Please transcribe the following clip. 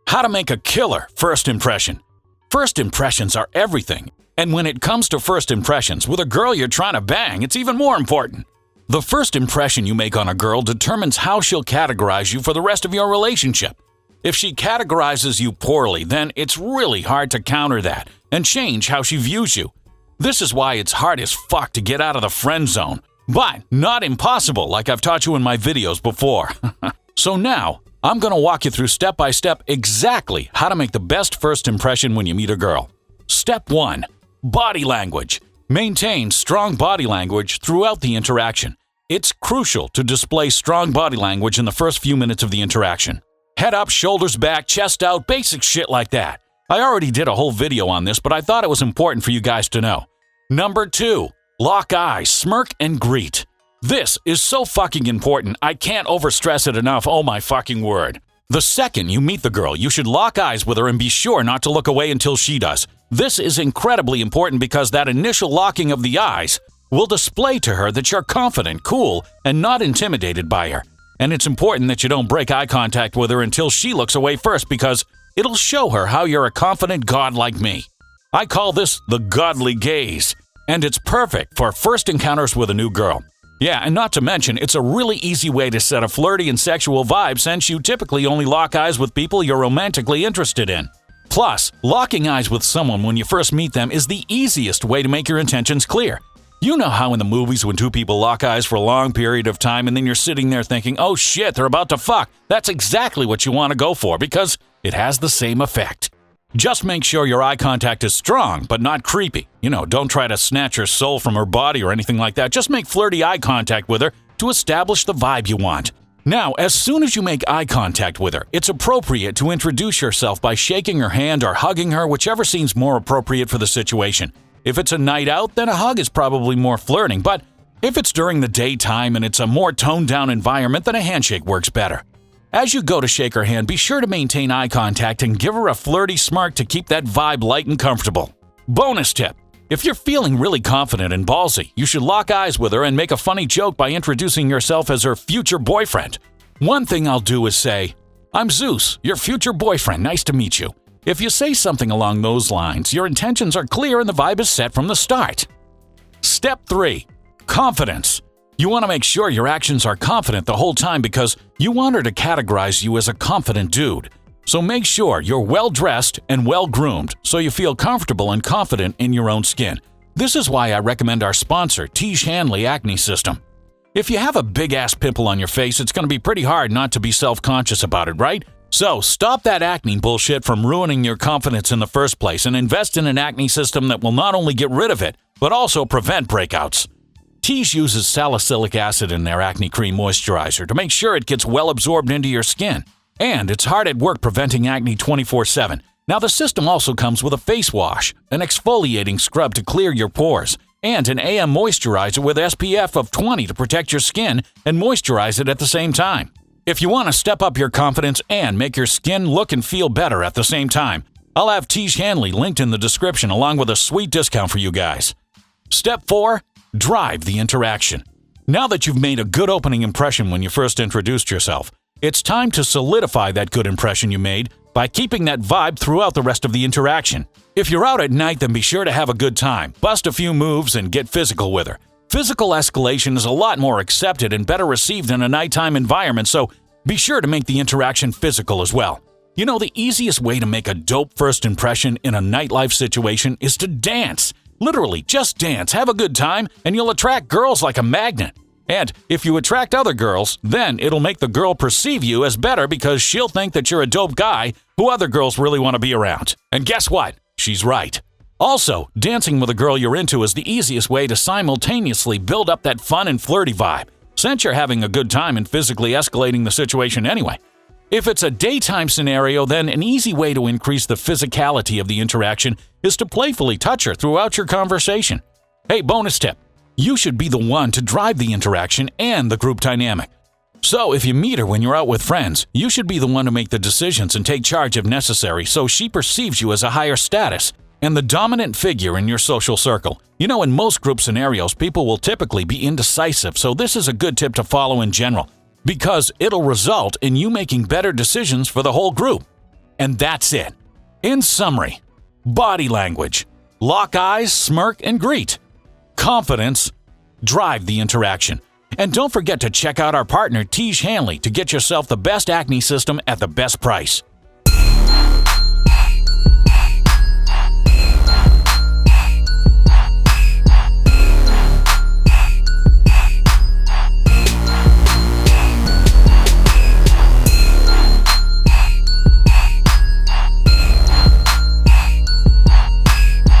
How to make a killer first impression. First impressions are everything, and when it comes to first impressions with a girl you're trying to bang, it's even more important. The first impression you make on a girl determines how she'll categorize you for the rest of your relationship. If she categorizes you poorly, then it's really hard to counter that and change how she views you. This is why it's hard as fuck to get out of the friend zone, but not impossible like I've taught you in my videos before. So now, I'm going to walk you through step by step exactly how to make the best first impression when you meet a girl. Step 1. Body language. Maintain strong body language throughout the interaction. It's crucial to display strong body language in the first few minutes of the interaction. Head up, shoulders back, chest out, basic shit like that. I already did a whole video on this, but I thought it was important for you guys to know. Number 2. Lock eyes, smirk, and greet. This is so fucking important, I can't overstress it enough, oh my fucking word. The second you meet the girl, you should lock eyes with her and be sure not to look away until she does. This is incredibly important because that initial locking of the eyes will display to her that you're confident, cool, and not intimidated by her. And it's important that you don't break eye contact with her until she looks away first because it'll show her how you're a confident god like me. I call this the godly gaze, and it's perfect for first encounters with a new girl. Yeah, and not to mention, it's a really easy way to set a flirty and sexual vibe since you typically only lock eyes with people you're romantically interested in. Plus, locking eyes with someone when you first meet them is the easiest way to make your intentions clear. You know how in the movies when two people lock eyes for a long period of time and then you're sitting there thinking, oh shit, they're about to fuck. That's exactly what you want to go for because it has the same effect. Just make sure your eye contact is strong, but not creepy. Don't try to snatch her soul from her body or anything like that. Just make flirty eye contact with her to establish the vibe you want. Now, as soon as you make eye contact with her, it's appropriate to introduce yourself by shaking her hand or hugging her, whichever seems more appropriate for the situation. If it's a night out, then a hug is probably more flirting, but if it's during the daytime and it's a more toned-down environment, then a handshake works better. As you go to shake her hand, be sure to maintain eye contact and give her a flirty smirk to keep that vibe light and comfortable. Bonus tip. If you're feeling really confident and ballsy, you should lock eyes with her and make a funny joke by introducing yourself as her future boyfriend. One thing I'll do is say, "I'm Zeus, your future boyfriend, nice to meet you." If you say something along those lines, your intentions are clear and the vibe is set from the start. Step 3. Confidence. You want to make sure your actions are confident the whole time because you want her to categorize you as a confident dude. So make sure you're well-dressed and well-groomed so you feel comfortable and confident in your own skin. This is why I recommend our sponsor, Tiege Hanley Acne System. If you have a big-ass pimple on your face, it's going to be pretty hard not to be self-conscious about it, right? So stop that acne bullshit from ruining your confidence in the first place and invest in an acne system that will not only get rid of it, but also prevent breakouts. Tiege uses salicylic acid in their acne cream moisturizer to make sure it gets well absorbed into your skin. And it's hard at work preventing acne 24/7. Now the system also comes with a face wash, an exfoliating scrub to clear your pores, and an AM moisturizer with SPF of 20 to protect your skin and moisturize it at the same time. If you want to step up your confidence and make your skin look and feel better at the same time, I'll have Tiege Hanley linked in the description along with a sweet discount for you guys. Step 4. Drive the interaction. Now that you've made a good opening impression when you first introduced yourself, it's time to solidify that good impression you made by keeping that vibe throughout the rest of the interaction. If you're out at night, then be sure to have a good time, bust a few moves, and get physical with her. Physical escalation is a lot more accepted and better received in a nighttime environment, so be sure to make the interaction physical as well. The easiest way to make a dope first impression in a nightlife situation is to dance. Literally, just dance, have a good time, and you'll attract girls like a magnet. And if you attract other girls, then it'll make the girl perceive you as better because she'll think that you're a dope guy who other girls really want to be around. And guess what? She's right. Also, dancing with a girl you're into is the easiest way to simultaneously build up that fun and flirty vibe, since you're having a good time and physically escalating the situation anyway. If it's a daytime scenario, then an easy way to increase the physicality of the interaction is to playfully touch her throughout your conversation. Hey, bonus tip. You should be the one to drive the interaction and the group dynamic. So if you meet her when you're out with friends, you should be the one to make the decisions and take charge if necessary so she perceives you as a higher status and the dominant figure in your social circle. In most group scenarios, people will typically be indecisive, so this is a good tip to follow in general, because it'll result in you making better decisions for the whole group. And that's it. In summary, body language, lock eyes, smirk, and greet. Confidence, drive the interaction. And don't forget to check out our partner Tiege Hanley to get yourself the best acne system at the best price.